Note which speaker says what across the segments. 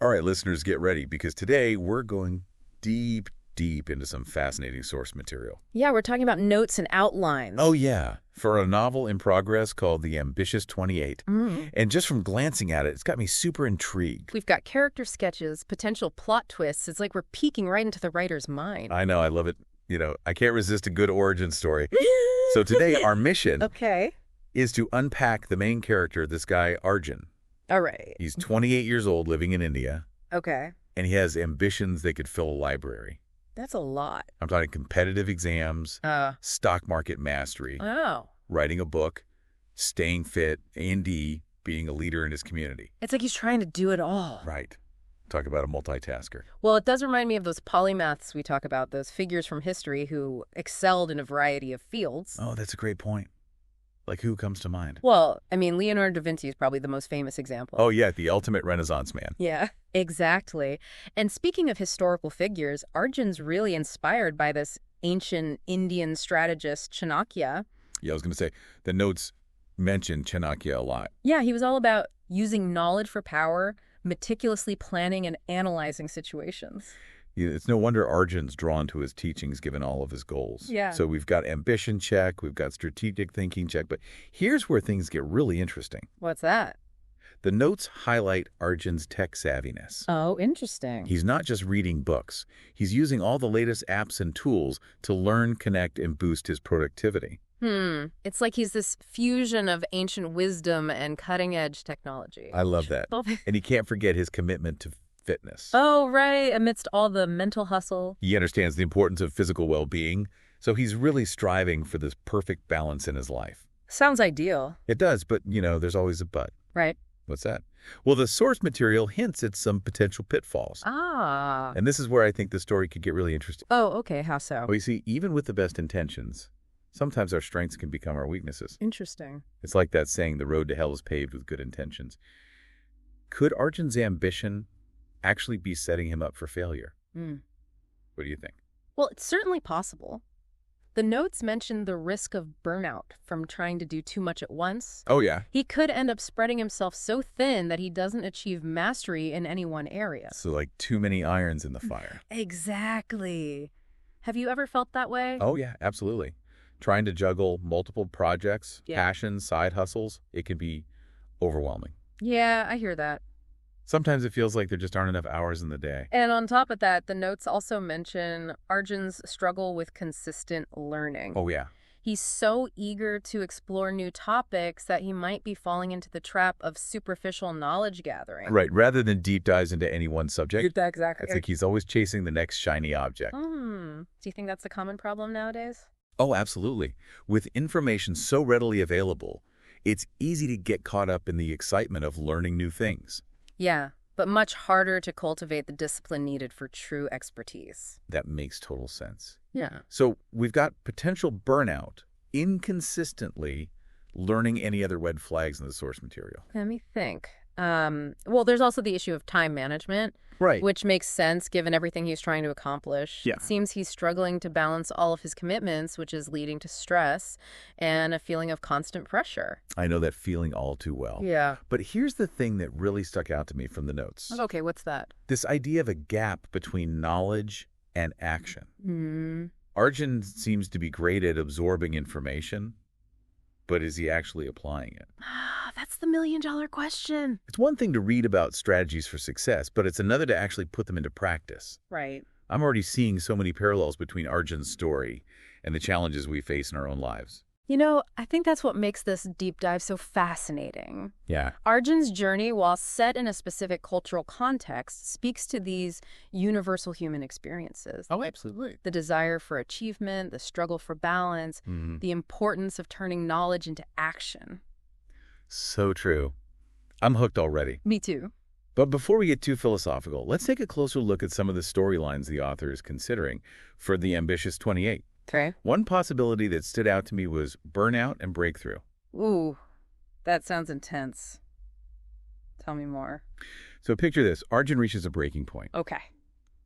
Speaker 1: All right, listeners, get ready, because today we're going deep, deep into some fascinating source material.
Speaker 2: Yeah, we're talking about notes and outlines.
Speaker 1: Oh, yeah, for a novel in progress called The Ambitious 28. And just from glancing at it, it's got me super intrigued.
Speaker 2: We've got character sketches, potential plot twists. It's like we're peeking right into the writer's mind.
Speaker 1: I know, I love it. You know, I can't resist a good origin story. So today, our mission is to unpack the main character, this guy, Arjun.
Speaker 2: All right.
Speaker 1: He's 28 years old, living in India.
Speaker 2: Okay.
Speaker 1: And he has ambitions that could fill a library.
Speaker 2: That's a lot.
Speaker 1: I'm talking competitive exams, stock market mastery, writing a book, staying fit, A&D, being a leader in his community.
Speaker 2: It's like he's trying to do it all.
Speaker 1: Right. Talk about a multitasker.
Speaker 2: Well, it does remind me of those polymaths we talk about, those figures from history who excelled in a variety of fields.
Speaker 1: Oh, that's a great point. Like, who comes to mind?
Speaker 2: Well, I mean, Leonardo da Vinci is probably the most famous example.
Speaker 1: Oh, yeah, the ultimate Renaissance man.
Speaker 2: Yeah, exactly. And speaking of historical figures, Arjun's really inspired by this ancient Indian strategist, Chanakya.
Speaker 1: Yeah, I was going to say, the notes mention Chanakya a lot.
Speaker 2: Yeah, he was all about using knowledge for power, meticulously planning and analyzing situations.
Speaker 1: Yeah, it's no wonder Arjun's drawn to his teachings given all of his goals.
Speaker 2: Yeah.
Speaker 1: So we've got ambition check, we've got strategic thinking check, but here's where things get really interesting.
Speaker 2: What's that?
Speaker 1: The notes highlight Arjun's tech savviness.
Speaker 2: Oh, interesting.
Speaker 1: He's not just reading books. He's using all the latest apps and tools to learn, connect, and boost his productivity.
Speaker 2: It's like he's this fusion of ancient wisdom and cutting-edge technology.
Speaker 1: I love that. And he can't forget his commitment to fitness.
Speaker 2: Oh, right. Amidst all the mental hustle.
Speaker 1: He understands the importance of physical well-being, so he's really striving for this perfect balance in his life.
Speaker 2: Sounds ideal.
Speaker 1: It does, but, you know, there's always a but.
Speaker 2: Right.
Speaker 1: What's that? Well, the source material hints at some potential pitfalls. And this is where I think the story could get really interesting.
Speaker 2: Oh, okay. How so?
Speaker 1: Well, you see, even with the best intentions, sometimes our strengths can become our weaknesses.
Speaker 2: Interesting.
Speaker 1: It's like that saying, the road to hell is paved with good intentions. Could Arjun's ambition actually be setting him up for failure? What do you think?
Speaker 2: Well, it's certainly possible. The notes mention the risk of burnout from trying to do too much at once.
Speaker 1: Oh, yeah.
Speaker 2: He could end up spreading himself so thin that he doesn't achieve mastery in any one area.
Speaker 1: So like too many irons in the fire.
Speaker 2: Exactly. Have you ever felt that way?
Speaker 1: Oh, yeah, absolutely. Trying to juggle multiple projects, passions, side hustles, it can be overwhelming.
Speaker 2: Yeah, I hear that.
Speaker 1: Sometimes it feels like there just aren't enough hours in the day.
Speaker 2: And on top of that, the notes also mention Arjun's struggle with consistent learning.
Speaker 1: Oh, yeah.
Speaker 2: He's so eager to explore new topics that he might be falling into the trap of superficial knowledge gathering.
Speaker 1: Right, rather than deep dives into any one subject.
Speaker 2: Exactly.
Speaker 1: It's like he's always chasing the next shiny object.
Speaker 2: Do you think that's a common problem nowadays?
Speaker 1: Oh, absolutely. With information so readily available, it's easy to get caught up in the excitement of learning new things.
Speaker 2: Yeah, but much harder to cultivate the discipline needed for true expertise.
Speaker 1: That makes total sense.
Speaker 2: Yeah.
Speaker 1: So we've got potential burnout, inconsistently learning any other red flags in the source material.
Speaker 2: Let me think. Well, there's also the issue of time management.
Speaker 1: Right.
Speaker 2: Which makes sense given everything he's trying to accomplish.
Speaker 1: Yeah.
Speaker 2: It seems he's struggling to balance all of his commitments, which is leading to stress and a feeling of constant pressure.
Speaker 1: I know that feeling all too well.
Speaker 2: Yeah.
Speaker 1: But here's the thing that really stuck out to me from the notes.
Speaker 2: Okay, what's that?
Speaker 1: This idea of a gap between knowledge and action. Arjun seems to be great at absorbing information, but is he actually applying it?
Speaker 2: That's the million-dollar question.
Speaker 1: It's one thing to read about strategies for success, but it's another to actually put them into practice.
Speaker 2: Right.
Speaker 1: I'm already seeing so many parallels between Arjun's story and the challenges we face in our own lives.
Speaker 2: You know, I think that's what makes this deep dive so fascinating.
Speaker 1: Yeah.
Speaker 2: Arjun's journey, while set in a specific cultural context, speaks to these universal human experiences.
Speaker 1: Oh, absolutely.
Speaker 2: The desire for achievement, the struggle for balance, the importance of turning knowledge into action.
Speaker 1: So true. I'm hooked already.
Speaker 2: Me too.
Speaker 1: But before we get too philosophical, let's take a closer look at some of the storylines the author is considering for The Ambitious 28.
Speaker 2: Okay.
Speaker 1: One possibility that stood out to me was burnout and breakthrough.
Speaker 2: Ooh, that sounds intense. Tell me more.
Speaker 1: So picture this. Arjun reaches a breaking point.
Speaker 2: Okay.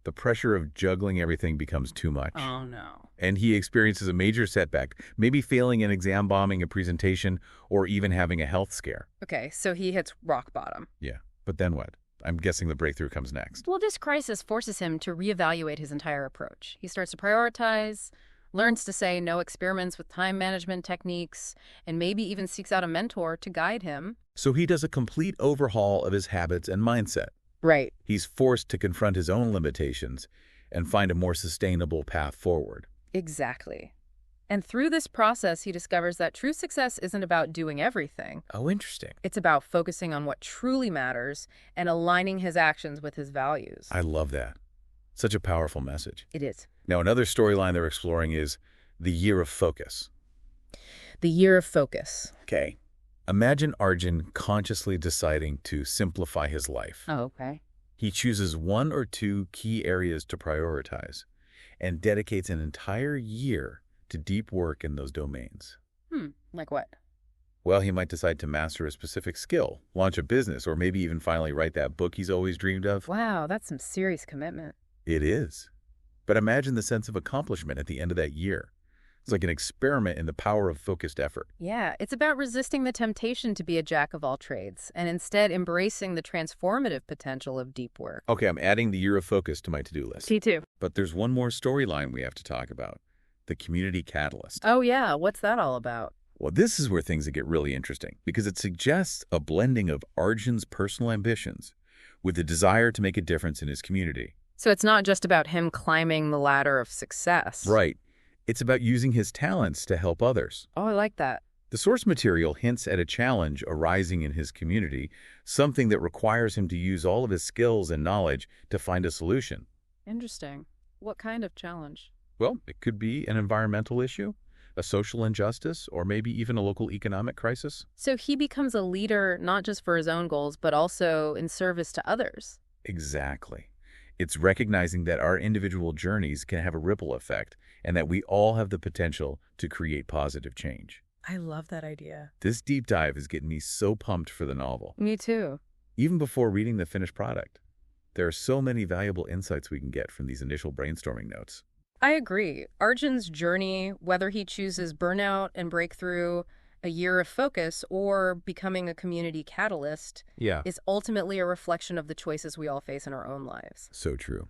Speaker 1: The pressure of juggling everything becomes too much.
Speaker 2: Oh, no.
Speaker 1: And he experiences a major setback, maybe failing an exam, bombing a presentation, or even having a health scare.
Speaker 2: Okay, so he hits rock bottom.
Speaker 1: Yeah. But then what? I'm guessing the breakthrough comes next.
Speaker 2: Well, this crisis forces him to reevaluate his entire approach. He starts to prioritize, learns to say no experiments with time management techniques, and maybe even seeks out a mentor to guide him.
Speaker 1: So he does a complete overhaul of his habits and mindset.
Speaker 2: Right.
Speaker 1: He's forced to confront his own limitations and find a more sustainable path forward.
Speaker 2: Exactly. And through this process, he discovers that true success isn't about doing everything.
Speaker 1: Oh, interesting.
Speaker 2: It's about focusing on what truly matters and aligning his actions with his values.
Speaker 1: I love that. Such a powerful message.
Speaker 2: It is.
Speaker 1: Now, another storyline they're exploring is the year of focus.
Speaker 2: The year of focus.
Speaker 1: Okay. Imagine Arjun consciously deciding to simplify his life.
Speaker 2: Oh, okay.
Speaker 1: He chooses 1 or 2 key areas to prioritize and dedicates an entire year to deep work in those domains.
Speaker 2: Like what?
Speaker 1: Well, he might decide to master a specific skill, launch a business, or maybe even finally write that book he's always dreamed of.
Speaker 2: Wow, that's some serious commitment.
Speaker 1: It is. But imagine the sense of accomplishment at the end of that year. It's like an experiment in the power of focused effort.
Speaker 2: Yeah, it's about resisting the temptation to be a jack of all trades and instead embracing the transformative potential of deep work.
Speaker 1: Okay, I'm adding the year of focus to my to-do list.
Speaker 2: Me too.
Speaker 1: But there's one more storyline we have to talk about. The community catalyst.
Speaker 2: Oh yeah, what's that all about?
Speaker 1: Well, this is where things get really interesting because it suggests a blending of Arjun's personal ambitions with the desire to make a difference in his community.
Speaker 2: So it's not just about him climbing the ladder of success.
Speaker 1: Right. It's about using his talents to help others.
Speaker 2: Oh, I like that.
Speaker 1: The source material hints at a challenge arising in his community, something that requires him to use all of his skills and knowledge to find a solution.
Speaker 2: Interesting. What kind of challenge?
Speaker 1: Well, it could be an environmental issue, a social injustice, or maybe even a local economic crisis.
Speaker 2: So he becomes a leader not just for his own goals, but also in service to others.
Speaker 1: Exactly. It's recognizing that our individual journeys can have a ripple effect and that we all have the potential to create positive change.
Speaker 2: I love that idea.
Speaker 1: This deep dive is getting me so pumped for the novel.
Speaker 2: Me too.
Speaker 1: Even before reading the finished product, there are so many valuable insights we can get from these initial brainstorming notes.
Speaker 2: I agree. Arjun's journey, whether he chooses burnout and breakthrough, a year of focus, or becoming a community catalyst, is ultimately a reflection of the choices we all face in our own lives.
Speaker 1: So true.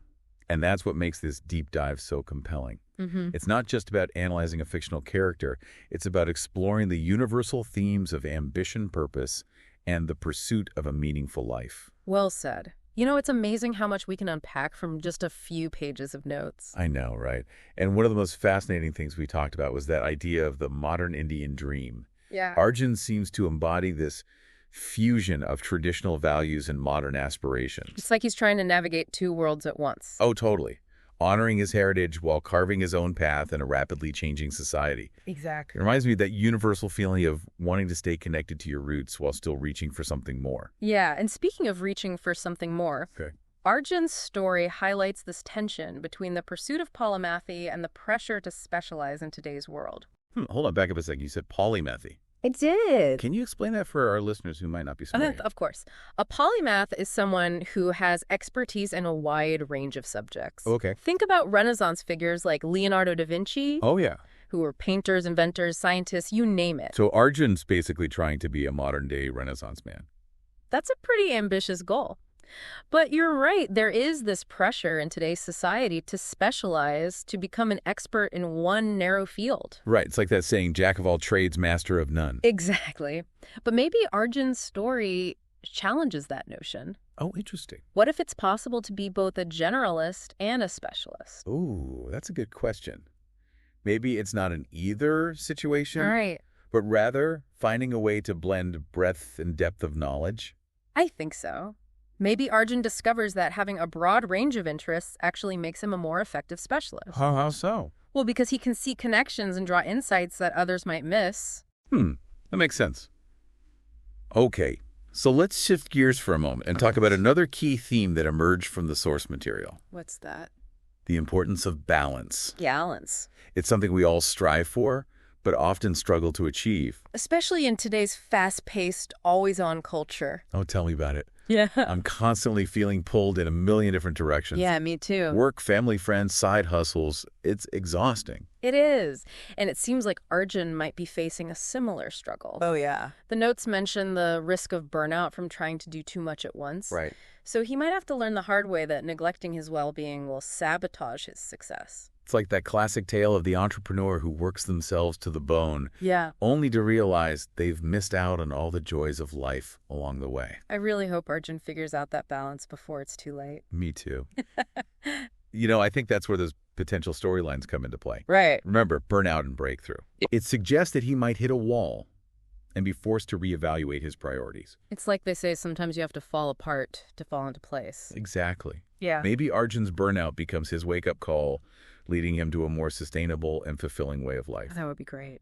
Speaker 1: And that's what makes this deep dive so compelling.
Speaker 2: Mm-hmm.
Speaker 1: It's not just about analyzing a fictional character. It's about exploring the universal themes of ambition, purpose, and the pursuit of a meaningful life.
Speaker 2: Well said. You know, it's amazing how much we can unpack from just a few pages of notes.
Speaker 1: I know, right? And one of the most fascinating things we talked about was that idea of the modern Indian dream.
Speaker 2: Yeah.
Speaker 1: Arjun seems to embody this fusion of traditional values and modern aspirations.
Speaker 2: It's like he's trying to navigate 2 worlds at once.
Speaker 1: Oh, totally. Honoring his heritage while carving his own path in a rapidly changing society.
Speaker 2: Exactly.
Speaker 1: It reminds me of that universal feeling of wanting to stay connected to your roots while still reaching for something more.
Speaker 2: Yeah, and speaking of reaching for something more,
Speaker 1: Okay.
Speaker 2: Arjun's story highlights this tension between the pursuit of polymathy and the pressure to specialize in today's world.
Speaker 1: Hold on, back up a second. You said polymathy.
Speaker 2: I did.
Speaker 1: Can you explain that for our listeners who might not be familiar?
Speaker 2: Of course. A polymath is someone who has expertise in a wide range of subjects.
Speaker 1: Okay.
Speaker 2: Think about Renaissance figures like Leonardo da Vinci,
Speaker 1: Oh, yeah.
Speaker 2: who were painters, inventors, scientists, you name it.
Speaker 1: So Arjun's basically trying to be a modern-day Renaissance man.
Speaker 2: That's a pretty ambitious goal. But you're right, there is this pressure in today's society to specialize, to become an expert in one narrow field.
Speaker 1: Right. It's like that saying, jack of all trades, master of none.
Speaker 2: Exactly. But maybe Arjun's story challenges that notion.
Speaker 1: Oh, interesting.
Speaker 2: What if it's possible to be both a generalist and a specialist?
Speaker 1: Ooh, that's a good question. Maybe it's not an either situation,
Speaker 2: Right.
Speaker 1: but rather finding a way to blend breadth and depth of knowledge.
Speaker 2: I think so. Maybe Arjun discovers that having a broad range of interests actually makes him a more effective specialist.
Speaker 1: How so?
Speaker 2: Well, because he can see connections and draw insights that others might miss.
Speaker 1: That makes sense. Okay, so let's shift gears for a moment and talk about another key theme that emerged from the source material.
Speaker 2: What's that?
Speaker 1: The importance of balance.
Speaker 2: Balance.
Speaker 1: It's something we all strive for, but often struggle to achieve.
Speaker 2: Especially in today's fast-paced, always-on culture.
Speaker 1: Oh, tell me about it.
Speaker 2: Yeah.
Speaker 1: I'm constantly feeling pulled in a million different directions.
Speaker 2: Yeah, me too.
Speaker 1: Work, family, friends, side hustles. It's exhausting.
Speaker 2: It is. And it seems like Arjun might be facing a similar struggle.
Speaker 3: Oh, yeah.
Speaker 2: The notes mention the risk of burnout from trying to do too much at once.
Speaker 1: Right.
Speaker 2: So he might have to learn the hard way that neglecting his well-being will sabotage his success.
Speaker 1: It's like that classic tale of the entrepreneur who works themselves to the bone,
Speaker 2: Yeah.
Speaker 1: only to realize they've missed out on all the joys of life along the way.
Speaker 2: I really hope Arjun figures out that balance before it's too late.
Speaker 1: Me too. I think that's where those potential storylines come into play.
Speaker 2: Right.
Speaker 1: Remember, burnout and breakthrough. It suggests that he might hit a wall and be forced to reevaluate his priorities.
Speaker 2: It's like they say, sometimes you have to fall apart to fall into place.
Speaker 1: Exactly.
Speaker 2: Yeah.
Speaker 1: Maybe Arjun's burnout becomes his wake-up call, leading him to a more sustainable and fulfilling way of life.
Speaker 2: That would be great.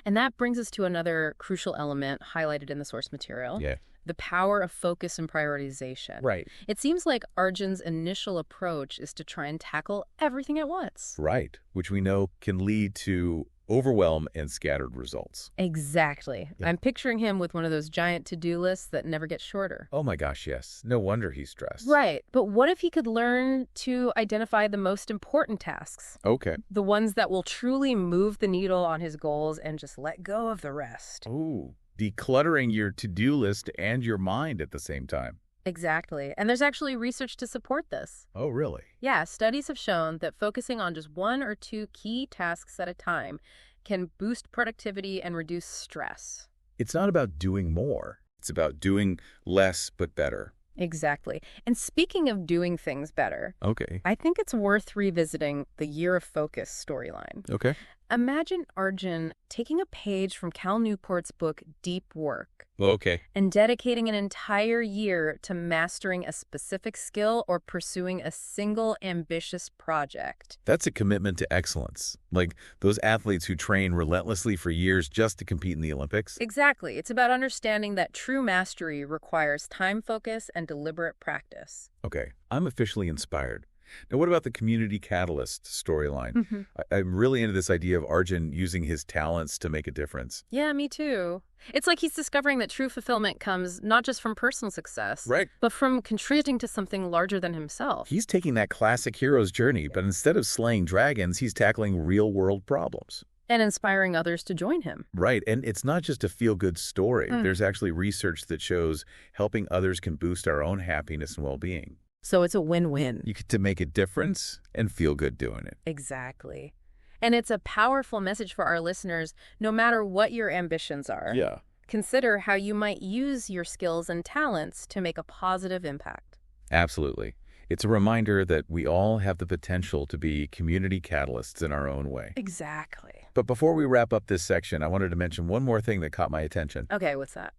Speaker 2: And that brings us to another crucial element highlighted in the source material.
Speaker 1: Yeah.
Speaker 2: The power of focus and prioritization.
Speaker 1: Right.
Speaker 2: It seems like Arjun's initial approach is to try and tackle everything at once.
Speaker 1: Right, which we know can lead to overwhelm and scattered results.
Speaker 2: Exactly.
Speaker 1: Yeah.
Speaker 2: I'm picturing him with one of those giant to-do lists that never get shorter.
Speaker 1: Oh my gosh, yes. No wonder he's stressed.
Speaker 2: Right. But what if he could learn to identify the most important tasks?
Speaker 1: Okay.
Speaker 2: The ones that will truly move the needle on his goals and just let go of the rest.
Speaker 1: Ooh, decluttering your to-do list and your mind at the same time.
Speaker 2: Exactly. And there's actually research to support this.
Speaker 1: Oh, really?
Speaker 2: Yeah, studies have shown that focusing on just one or two key tasks at a time can boost productivity and reduce stress.
Speaker 1: It's not about doing more. It's about doing less but better.
Speaker 2: Exactly. And speaking of doing things better,
Speaker 1: Okay.
Speaker 2: I think it's worth revisiting the Year of Focus storyline.
Speaker 1: Okay.
Speaker 2: Imagine Arjun taking a page from Cal Newport's book, Deep Work,
Speaker 1: Okay.
Speaker 2: and dedicating an entire year to mastering a specific skill or pursuing a single ambitious project.
Speaker 1: That's a commitment to excellence. Like those athletes who train relentlessly for years just to compete in the Olympics.
Speaker 2: Exactly. It's about understanding that true mastery requires time focus and deliberate practice.
Speaker 1: Okay. I'm officially inspired. Now, what about the community catalyst storyline? I'm really into this idea of Arjun using his talents to make a difference.
Speaker 2: Yeah, me too. It's like he's discovering that true fulfillment comes not just from personal success,
Speaker 1: Right.
Speaker 2: but from contributing to something larger than himself.
Speaker 1: He's taking that classic hero's journey, but instead of slaying dragons, he's tackling real-world problems.
Speaker 2: And inspiring others to join him.
Speaker 1: Right, and it's not just a feel-good story. There's actually research that shows helping others can boost our own happiness and well-being.
Speaker 2: So it's a win-win.
Speaker 1: You get to make a difference and feel good doing it.
Speaker 2: Exactly. And it's a powerful message for our listeners, no matter what your ambitions are.
Speaker 1: Yeah.
Speaker 2: Consider how you might use your skills and talents to make a positive impact.
Speaker 1: Absolutely. It's a reminder that we all have the potential to be community catalysts in our own way.
Speaker 2: Exactly.
Speaker 1: But before we wrap up this section, I wanted to mention one more thing that caught my attention.
Speaker 2: Okay, what's that?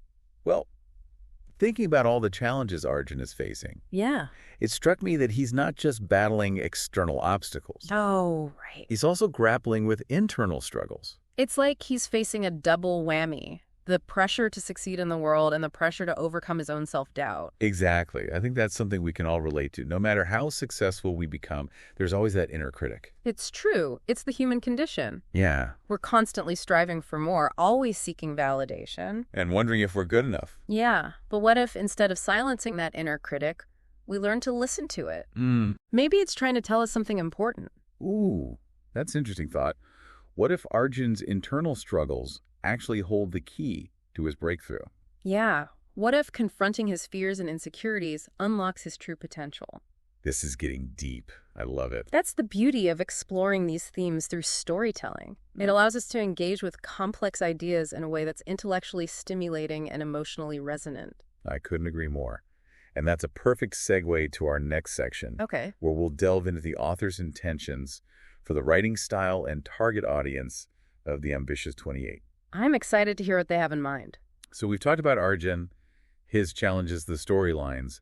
Speaker 1: Well, thinking about all the challenges Arjun is facing,
Speaker 2: Yeah.
Speaker 1: it struck me that he's not just battling external obstacles.
Speaker 2: Oh, right.
Speaker 1: He's also grappling with internal struggles.
Speaker 2: It's like he's facing a double whammy. The pressure to succeed in the world and the pressure to overcome his own self-doubt.
Speaker 1: Exactly. I think that's something we can all relate to. No matter how successful we become, there's always that inner critic.
Speaker 2: It's true. It's the human condition.
Speaker 1: Yeah.
Speaker 2: We're constantly striving for more, always seeking validation.
Speaker 1: And wondering if we're good enough.
Speaker 2: Yeah, but what if instead of silencing that inner critic, we learn to listen to it? Maybe it's trying to tell us something important.
Speaker 1: Ooh, that's an interesting thought. What if Arjun's internal struggles actually hold the key to his breakthrough?
Speaker 2: Yeah. What if confronting his fears and insecurities unlocks his true potential?
Speaker 1: This is getting deep. I love it.
Speaker 2: That's the beauty of exploring these themes through storytelling. It allows us to engage with complex ideas in a way that's intellectually stimulating and emotionally resonant.
Speaker 1: I couldn't agree more. And that's a perfect segue to our next section,
Speaker 2: Okay.
Speaker 1: where we'll delve into the author's intentions for the writing style and target audience of The Ambitious 28.
Speaker 2: I'm excited to hear what they have in mind.
Speaker 1: So we've talked about Arjun, his challenges, the storylines,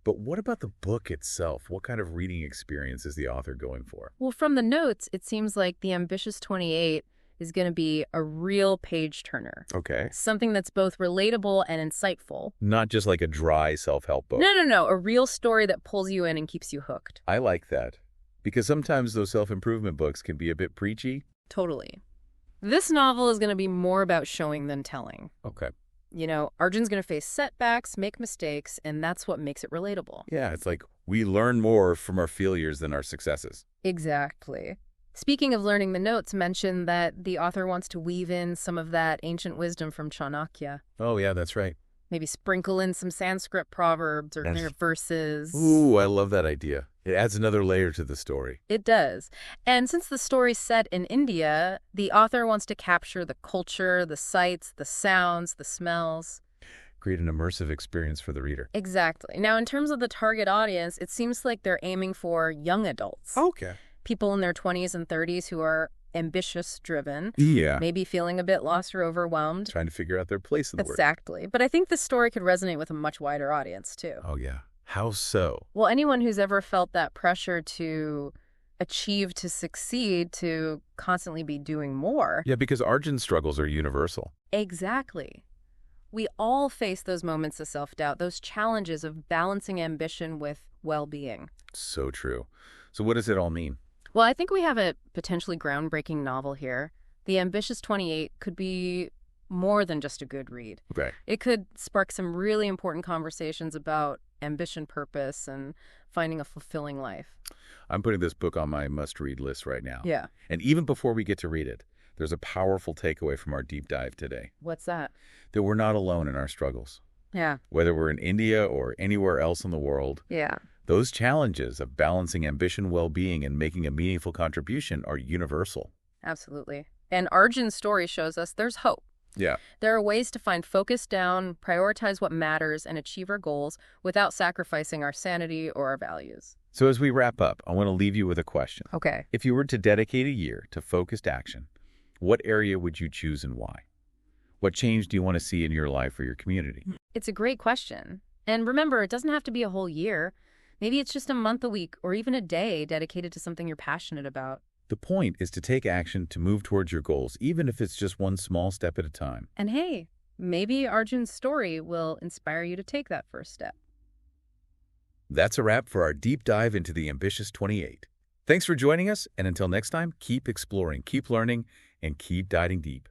Speaker 1: but what about the book itself? What kind of reading experience is the author going for?
Speaker 2: Well, from the notes, it seems like The Ambitious 28 is going to be a real page-turner.
Speaker 1: Okay.
Speaker 2: Something that's both relatable and insightful.
Speaker 1: Not just like a dry self-help book.
Speaker 2: No. A real story that pulls you in and keeps you hooked.
Speaker 1: I like that, because sometimes those self-improvement books can be a bit preachy.
Speaker 2: Totally. This novel is going to be more about showing than telling.
Speaker 1: Okay.
Speaker 2: You know, Arjun's going to face setbacks, make mistakes, and that's what makes it relatable.
Speaker 1: Yeah, it's like we learn more from our failures than our successes.
Speaker 2: Exactly. Speaking of learning, the notes mention that the author wants to weave in some of that ancient wisdom from Chanakya.
Speaker 1: Oh, yeah, that's right.
Speaker 2: Maybe sprinkle in some Sanskrit proverbs or their verses.
Speaker 1: Ooh, I love that idea. It adds another layer to the story.
Speaker 2: It does. And since the story's set in India, the author wants to capture the culture, the sights, the sounds, the smells.
Speaker 1: Create an immersive experience for the reader.
Speaker 2: Exactly. Now, in terms of the target audience, it seems like they're aiming for young adults.
Speaker 1: Okay.
Speaker 2: People in their 20s and 30s who are ambitious-driven.
Speaker 1: Yeah.
Speaker 2: Maybe feeling a bit lost or overwhelmed.
Speaker 1: Trying to figure out their place in the world.
Speaker 2: Exactly. But I think this story could resonate with a much wider audience, too.
Speaker 1: Oh, yeah. How so?
Speaker 2: Well, anyone who's ever felt that pressure to achieve, to succeed, to constantly be doing more.
Speaker 1: Yeah, because Arjun's struggles are universal.
Speaker 2: Exactly. We all face those moments of self-doubt, those challenges of balancing ambition with well-being.
Speaker 1: So true. So what does it all mean?
Speaker 2: Well, I think we have a potentially groundbreaking novel here. The Ambitious 28 could be more than just a good read.
Speaker 1: Okay.
Speaker 2: It could spark some really important conversations about ambition, purpose, and finding a fulfilling life.
Speaker 1: I'm putting this book on my must-read list right now.
Speaker 2: Yeah.
Speaker 1: And even before we get to read it, there's a powerful takeaway from our deep dive today.
Speaker 2: What's that?
Speaker 1: That we're not alone in our struggles.
Speaker 2: Yeah.
Speaker 1: Whether we're in India or anywhere else in the world,
Speaker 2: Yeah.
Speaker 1: those challenges of balancing ambition, well-being, and making a meaningful contribution are universal.
Speaker 2: Absolutely. And Arjun's story shows us there's hope.
Speaker 1: Yeah.
Speaker 2: There are ways to find focus down, prioritize what matters, and achieve our goals without sacrificing our sanity or our values.
Speaker 1: So as we wrap up, I want to leave you with a question.
Speaker 2: Okay.
Speaker 1: If you were to dedicate a year to focused action, what area would you choose and why? What change do you want to see in your life or your community?
Speaker 2: It's a great question. And remember, it doesn't have to be a whole year. Maybe it's just a month, a week, or even a day dedicated to something you're passionate about.
Speaker 1: The point is to take action to move towards your goals, even if it's just one small step at a time.
Speaker 2: And hey, maybe Arjun's story will inspire you to take that first step.
Speaker 1: That's a wrap for our deep dive into the Ambitious 28. Thanks for joining us, and until next time, keep exploring, keep learning, and keep diving deep.